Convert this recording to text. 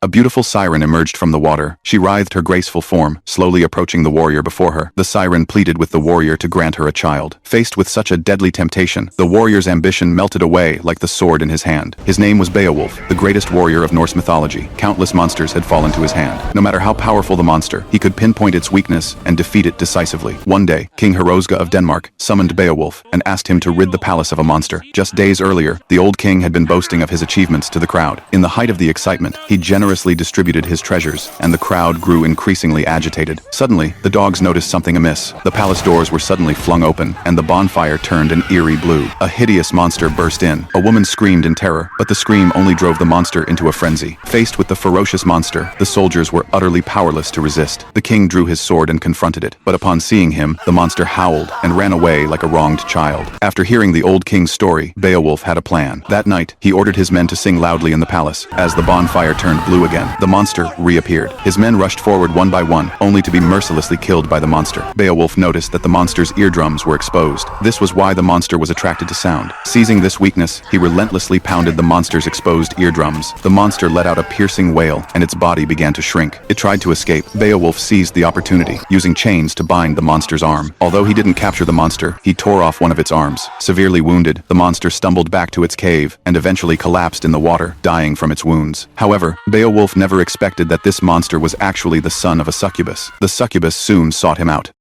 A beautiful siren emerged from the water. She writhed her graceful form, slowly approaching the warrior before her. The siren pleaded with the warrior to grant her a child. Faced with such a deadly temptation, the warrior's ambition melted away like the sword in his hand. His name was Beowulf, the greatest warrior of Norse mythology. Countless monsters had fallen to his hand. No matter how powerful the monster, he could pinpoint its weakness and defeat it decisively. One day, King Hrosga of Denmark summoned Beowulf and asked him to rid the palace of a monster. Just days earlier, the old king had been boasting of his achievements to the crowd. In the height of the excitement, he generously distributed his treasures, and the crowd grew increasingly agitated. Suddenly, the dogs noticed something amiss. The palace doors were suddenly flung open, and the bonfire turned an eerie blue. A hideous monster burst in. A woman screamed in terror, but the scream only drove the monster into a frenzy. Faced with the ferocious monster, the soldiers were utterly powerless to resist. The king drew his sword and confronted it, but upon seeing him, the monster howled and ran away like a wronged child. After hearing the old king's story, Beowulf had a plan. That night, he ordered his men to sing loudly in the palace. As the bonfire turned blue again, the monster reappeared. His men rushed forward one by one, only to be mercilessly killed by the monster. Beowulf noticed that the monster's eardrums were exposed. This was why the monster was attracted to sound. Seizing this weakness, he relentlessly pounded the monster's exposed eardrums. The monster let out a piercing wail, and its body began to shrink. It tried to escape. Beowulf seized the opportunity, using chains to bind the monster's arm. Although he didn't capture the monster, he tore off one of its arms. Severely wounded, the monster stumbled back to its cave and eventually collapsed in the water, dying from its wounds. However, Beowulf never expected that this monster was actually the son of a succubus. The succubus soon sought him out.